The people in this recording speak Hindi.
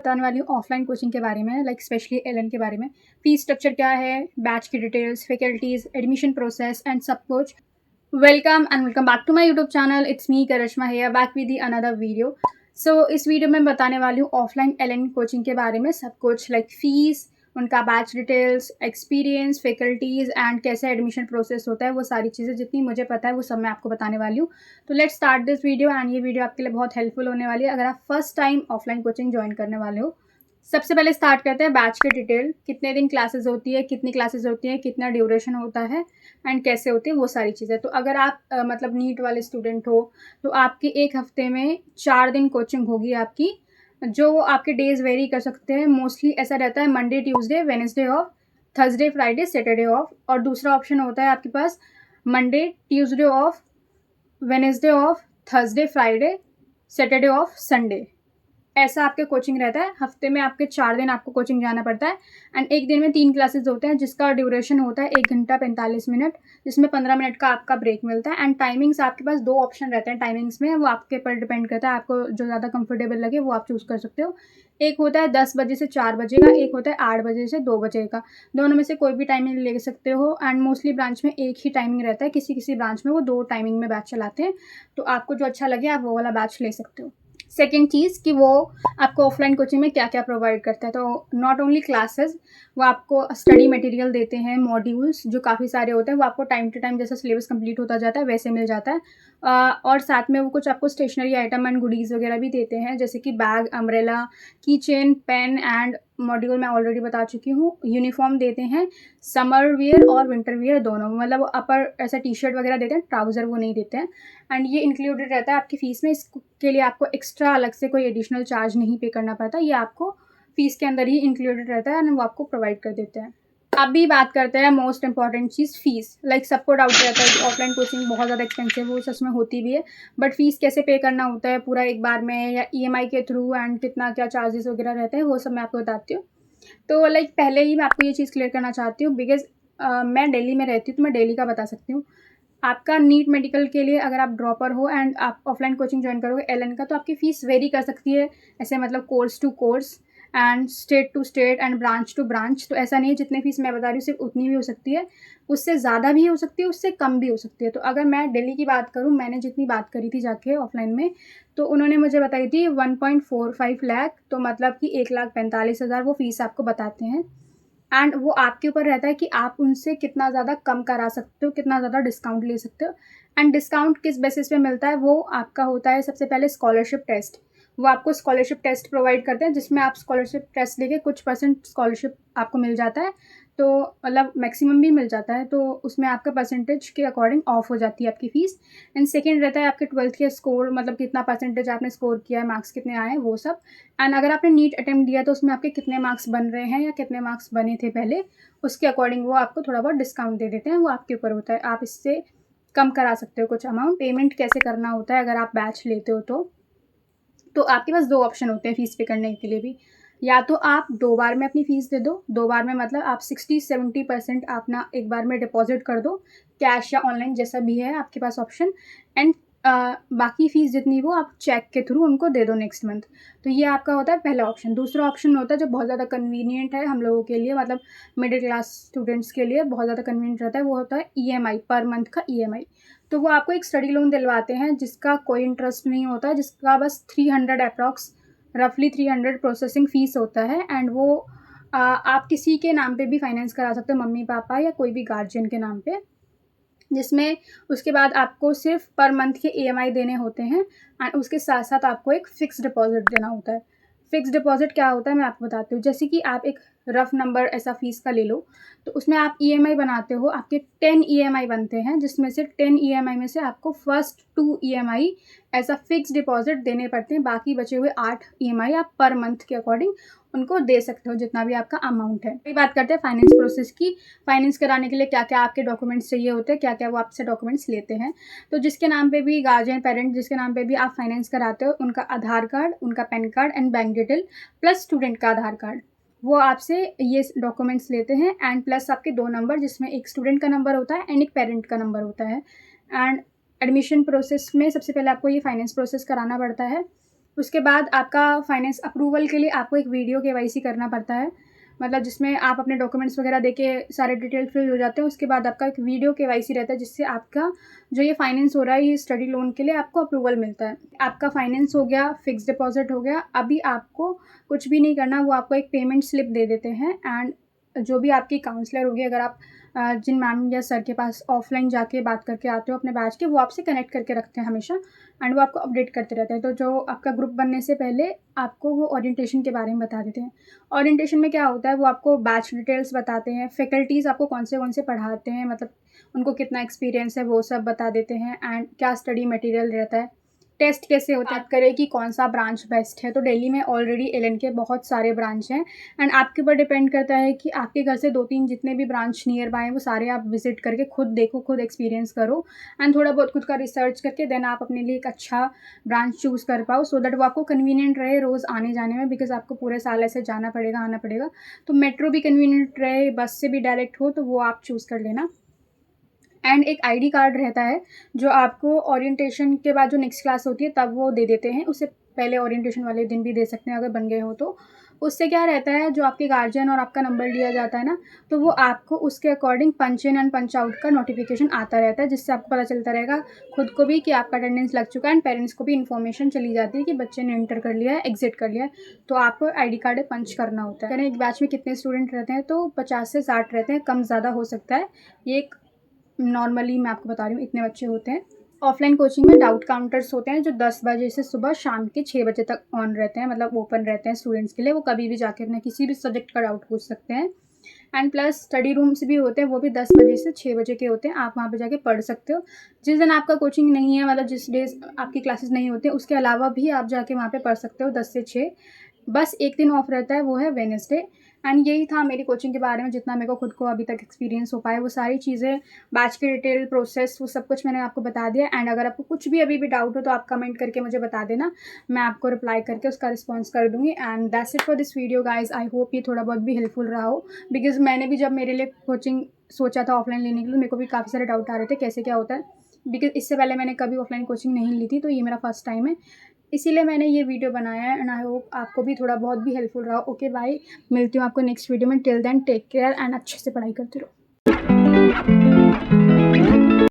बताने वाली हूँ ऑफलाइन कोचिंग के बारे में, लाइक स्पेशली एलएन के बारे में। फीस स्ट्रक्चर क्या है, बैच की details, faculties, admission process and सब कुछ। Welcome back to my YouTube channel. It's me Karishma here back with another video. So इस वीडियो में बताने वाली हूँ ऑफलाइन एलएन कोचिंग के बारे में सब कुछ, लाइक फीस, उनका batch details, experience, faculties and कैसे एडमिशन प्रोसेस होता है। वो सारी चीज़ें जितनी मुझे पता है वो सब मैं आपको बताने वाली हूँ। तो let's start this video and ये वीडियो आपके लिए बहुत हेल्पफुल होने वाली है अगर आप first time offline coaching join करने वाले हो। सबसे पहले स्टार्ट करते हैं बैच के डिटेल, कितने दिन क्लासेस होती है, कितनी क्लासेस होती हैं, कितना ड्यूरेशन होता है एंड कैसे होती है, वो सारी चीज़ें। तो अगर आप मतलब नीट वाले स्टूडेंट हो तो आपकी एक हफ्ते में 4 दिन कोचिंग होगी आपकी, जो आपके डेज वेरी कर सकते हैं। मोस्टली ऐसा रहता है Monday Tuesday Wednesday off, Thursday Friday Saturday off, और दूसरा ऑप्शन होता है आपके पास Monday Tuesday off, Wednesday off, Thursday Friday Saturday off, Sunday. ऐसा आपके कोचिंग रहता है। हफ्ते में आपके 4 दिन आपको कोचिंग जाना पड़ता है एंड एक दिन में 3 क्लासेस होते हैं जिसका ड्यूरेशन होता है 1 घंटा 45 मिनट, जिसमें 15 मिनट का आपका ब्रेक मिलता है। एंड टाइमिंग्स आपके पास 2 ऑप्शन रहते हैं टाइमिंग्स में, वो आपके पर डिपेंड करता है, आपको जो ज़्यादा कंफर्टेबल लगे वो आप चूज़ कर सकते हो। एक होता है 10 बजे से 4 बजे का, एक होता है 8 बजे से 2 बजे का। दोनों में से कोई भी टाइमिंग ले सकते हो एंड मोस्टली ब्रांच में एक ही टाइमिंग रहता है, किसी किसी ब्रांच में वो 2 टाइमिंग में बैच चलाते हैं। तो आपको जो अच्छा लगे आप वो वाला बैच ले सकते हो। सेकेंड चीज़ कि वो आपको ऑफलाइन कोचिंग में क्या क्या प्रोवाइड करता है। तो नॉट ओनली क्लासेस, वो आपको स्टडी मटेरियल देते हैं, मॉड्यूल्स जो काफ़ी सारे होते हैं, वो आपको टाइम टू टाइम जैसा सिलेबस कंप्लीट होता जाता है वैसे मिल जाता है। और साथ में वो कुछ आपको स्टेशनरी आइटम एंड गुडीज़ वगैरह भी देते हैं, जैसे कि बैग, अम्ब्रेला, की चेन, पेन एंड मॉड्यूल मैं ऑलरेडी बता चुकी हूँ। यूनिफॉर्म देते हैं, समर वियर और विंटर वियर दोनों, मतलब अपर ऐसा टी शर्ट वगैरह देते हैं, ट्राउज़र वो नहीं देते हैं। एंड ये इंक्लूडेड रहता है आपकी फ़ीस में, इसके लिए आपको एक्स्ट्रा अलग से कोई एडिशनल चार्ज नहीं पे करना पड़ता, ये आपको फ़ीस के अंदर ही इंक्लूडेड रहता है एंड वो आपको प्रोवाइड कर देते हैं। अभी बात करते हैं मोस्ट इंपॉर्टेंट चीज़, फ़ीस। लाइक सबको डाउट रहता है कि ऑफलाइन कोचिंग बहुत ज़्यादा एक्सपेंसिव, वो सच में होती भी है, बट फ़ीस कैसे पे करना होता है, पूरा एक बार में या ईएमआई के थ्रू, एंड कितना क्या चार्जेस वगैरह रहते हैं वो सब मैं आपको बताती हूँ। तो लाइक पहले ही मैं आपको ये चीज़ क्लियर करना चाहती हूँ, बिकॉज़ मैं दिल्ली में रहती हूँ तो मैं दिल्ली का बता सकती हूँ। आपका नीट मेडिकल के लिए अगर आप ड्रॉपर हो एंड आप ऑफलाइन कोचिंग ज्वाइन करोगे एलएन का, तो आपकी फ़ीस वेरी कर सकती है, ऐसे मतलब course to course and state to state and branch to branch. तो ऐसा नहीं है जितनी फ़ीस मैं बता रही हूँ सिर्फ उतनी भी हो सकती है, उससे ज़्यादा भी हो सकती है, उससे कम भी हो सकती है। तो अगर मैं दिल्ली की बात करूँ, मैंने जितनी बात करी थी जाके ऑफलाइन में, तो उन्होंने मुझे बताई थी 1.45 लाख, तो मतलब कि 1,45,000 वो फ़ीस आपको बताते हैं। एंड वो आपके ऊपर रहता है कि आप उनसे कितना ज़्यादा कम करा सकते हो, कितना ज़्यादा डिस्काउंट ले सकते हो। एंड डिस्काउंट किस बेसिस पे मिलता है, वो आपका होता है सबसे पहले स्कॉलरशिप टेस्ट। वो आपको स्कॉलरशिप टेस्ट प्रोवाइड करते हैं, जिसमें आप स्कॉलरशिप टेस्ट लेके कुछ परसेंट स्कॉलरशिप आपको मिल जाता है, तो मतलब मैक्सिमम भी मिल जाता है, तो उसमें आपका परसेंटेज के अकॉर्डिंग ऑफ हो जाती है आपकी फ़ीस। एंड सेकेंड रहता है आपके 12th के स्कोर, मतलब कितना परसेंटेज आपने स्कोर किया है, मार्क्स कितने आए हैं, वो सब। एंड अगर आपने नीट अटेम्प्ट दिया तो उसमें आपके कितने मार्क्स बन रहे हैं या कितने मार्क्स बने थे पहले, उसके अकॉर्डिंग वो आपको थोड़ा बहुत डिस्काउंट दे देते हैं, वो आपके ऊपर होता है, आप इससे कम करा सकते हो कुछ अमाउंट। पेमेंट कैसे करना होता है अगर आप बैच लेते हो तो आपके पास 2 ऑप्शन होते हैं फ़ीस पे करने के लिए भी। या तो आप 2 बार में अपनी फ़ीस दे दो, 2 बार में मतलब आप 60-70% आप ना एक बार में डिपॉज़िट कर दो, कैश या ऑनलाइन जैसा भी है आपके पास ऑप्शन। एंड बाकी फ़ीस जितनी वो आप चेक के थ्रू उनको दे दो नेक्स्ट मंथ। तो ये आपका होता है पहला ऑप्शन। दूसरा ऑप्शन होता है जो बहुत ज़्यादा कन्वीनिएंट है हम लोगों के लिए, मतलब मिडिल क्लास स्टूडेंट्स के लिए बहुत ज़्यादा कन्वीनिएंट रहता है, वो होता है ईएमआई, पर मंथ का ईएमआई। तो वो आपको एक स्टडी लोन दिलवाते हैं जिसका कोई इंटरेस्ट नहीं होता, जिसका बस 300 अप्रॉक्स, रफली 300 प्रोसेसिंग फ़ीस होता है। एंड वो आप किसी के नाम पे भी फाइनेंस करा सकते हो, मम्मी पापा या कोई भी गार्जियन के नाम पे, जिसमें उसके बाद आपको सिर्फ पर मंथ के ईएमआई देने होते हैं एंड उसके साथ साथ आपको एक फ़िक्स डिपॉज़िट देना होता है। फ़िक्स डिपॉज़िट क्या होता है मैं आपको बताती हूँ। जैसे कि आप एक रफ़ नंबर ऐसा फ़ीस का ले लो, तो उसमें आप ईएमआई बनाते हो, आपके 10 ईएमआई बनते हैं, जिसमें से 10 ईएमआई में से आपको फर्स्ट 2 ईएमआई ऐसा फ़िक्स डिपॉज़िट देने पड़ते हैं, बाकी बचे हुए 8 ईएमआई आप पर मंथ के अकॉर्डिंग उनको दे सकते हो, जितना भी आपका अमाउंट है। अभी बात करते हैं फाइनेंस प्रोसेस की। फाइनेंस कराने के लिए क्या-क्या आपके डॉक्यूमेंट्स चाहिए होते हैं, क्या-क्या वो आपसे डॉक्यूमेंट्स लेते हैं। तो जिसके नाम पे भी गार्जियन, पेरेंट जिसके नाम पे भी आप फाइनेंस कराते हो, उनका आधार कार्ड, उनका pan card and bank detail plus student का आधार कार्ड, वो आपसे ये डॉक्यूमेंट्स लेते हैं। एंड प्लस आपके 2 नंबर, जिसमें एक स्टूडेंट का नंबर होता है एंड एक पेरेंट का नंबर होता है। एंड एडमिशन प्रोसेस में सबसे पहले आपको ये फाइनेंस प्रोसेस कराना पड़ता है। उसके बाद आपका फाइनेंस अप्रूवल के लिए आपको एक वीडियो केवाईसी करना पड़ता है, मतलब जिसमें आप अपने डॉक्यूमेंट्स वगैरह देके सारे डिटेल फिल हो जाते हैं। उसके बाद आपका एक वीडियो केवाईसी रहता है, जिससे आपका जो ये फाइनेंस हो रहा है, ये स्टडी लोन के लिए आपको अप्रूवल मिलता है। आपका फाइनेंस हो गया, फिक्स डिपॉजिट हो गया। अभी आपको कुछ भी नहीं करना, वो आपको एक पेमेंट स्लिप दे देते हैं। एंड जो भी आपकी काउंसलर होगी, अगर आप जिन मैम या सर के पास ऑफलाइन जाके बात करके आते हो अपने बैच के, वो आपसे कनेक्ट करके रखते हैं हमेशा, एंड वो आपको अपडेट करते रहते हैं। तो जो आपका ग्रुप बनने से पहले आपको वो ओरिएंटेशन के बारे में बता देते हैं। ओरिएंटेशन में क्या होता है, वो आपको बैच डिटेल्स बताते हैं, फैकल्टीज़ आपको कौन से पढ़ाते हैं, मतलब उनको कितना एक्सपीरियंस है, वो सब बता देते हैं। एंड क्या स्टडी मटेरियल रहता है, टेस्ट कैसे होता है, बात करें कि कौन सा ब्रांच बेस्ट है, तो दिल्ली में ऑलरेडी एलएन के बहुत सारे ब्रांच हैं। एंड आपके ऊपर डिपेंड करता है कि आपके घर से 2-3 जितने भी ब्रांच नियर बाय हैं, वो सारे आप विजिट करके खुद देखो, खुद एक्सपीरियंस करो, एंड थोड़ा बहुत खुद का रिसर्च करके देन आप अपने लिए एक अच्छा ब्रांच चूज़ कर पाओ, सो दैट वो आपको कन्वीनियंट रहे रोज़ आने जाने में, बिकॉज आपको पूरे साल ऐसे जाना पड़ेगा, आना पड़ेगा। तो मेट्रो भी कन्वीनियंट रहे, बस से भी डायरेक्ट हो, तो वो आप चूज़ कर लेना। एंड एक आईडी कार्ड रहता है, जो आपको ओरिएंटेशन के बाद जो नेक्स्ट क्लास होती है तब वो दे देते हैं। उससे पहले ओरिएंटेशन वाले दिन भी दे सकते हैं अगर बन गए हो तो। उससे क्या रहता है, जो आपके गार्जियन और आपका नंबर लिया जाता है ना, तो वो आपको उसके according punch in and punch out का नोटिफिकेशन आता रहता है, जिससे आपको पता चलता रहेगा खुद को भी कि आपका अटेंडेंस लग चुका है, एंड पेरेंट्स को भी इन्फॉर्मेशन चली जाती है कि बच्चे ने इंटर कर लिया है, एग्जिट कर लिया है। तो आपको आईडी कार्ड पंच करना होता है। एक बैच में कितने स्टूडेंट रहते हैं, तो 50 से 60 रहते हैं, कम ज़्यादा हो सकता है। ये एक नॉर्मली मैं आपको बता रही हूँ, इतने बच्चे होते हैं। ऑफलाइन कोचिंग में डाउट काउंटर्स होते हैं, जो 10 बजे से सुबह शाम के 6 बजे तक ऑन रहते हैं, मतलब ओपन रहते हैं स्टूडेंट्स के लिए। वो कभी भी जाके अपने किसी भी सब्जेक्ट का डाउट पूछ सकते हैं। एंड प्लस स्टडी रूम्स भी होते हैं, वो भी 10 बजे से 6 बजे के होते हैं। आप वहाँ पे जाके पढ़ सकते हो। जिस दिन आपका कोचिंग नहीं है, मतलब जिस डेज आपकी क्लासेस नहीं होती, उसके अलावा भी आप जाके वहाँ पे पढ़ सकते हो 10 से 6। बस एक दिन ऑफ रहता है, वो है वेडनेसडे। एंड यही था मेरी कोचिंग के बारे में, जितना मेरे को खुद को अभी तक एक्सपीरियंस हो पाया। वो सारी चीज़ें, बैच की डिटेल, प्रोसेस, वो सब कुछ मैंने आपको बता दिया। एंड अगर आपको कुछ भी अभी भी डाउट हो, तो आप कमेंट करके मुझे बता देना, मैं आपको रिप्लाई करके उसका रिस्पॉन्स कर दूँगी। And that's it for this video guys. I hope ये थोड़ा बहुत भी हेल्पफुल रहा हो, बिकॉज़ मैंने भी जब मेरे लिए कोचिंग सोचा था ऑफलाइन लेने के लिए, मेरे को भी काफ़ी सारे डाउट आ रहे थे कैसे क्या होता है, बिकॉज़ इससे पहले मैंने कभी ऑफलाइन कोचिंग नहीं ली थी, तो ये मेरा फर्स्ट टाइम है। इसीलिए मैंने ये वीडियो बनाया है, एंड आई होप आपको भी थोड़ा बहुत भी हेल्पफुल रहा। ओके बाय, मिलती हूँ आपको नेक्स्ट वीडियो में। Till then take care and अच्छे से पढ़ाई करते रहो।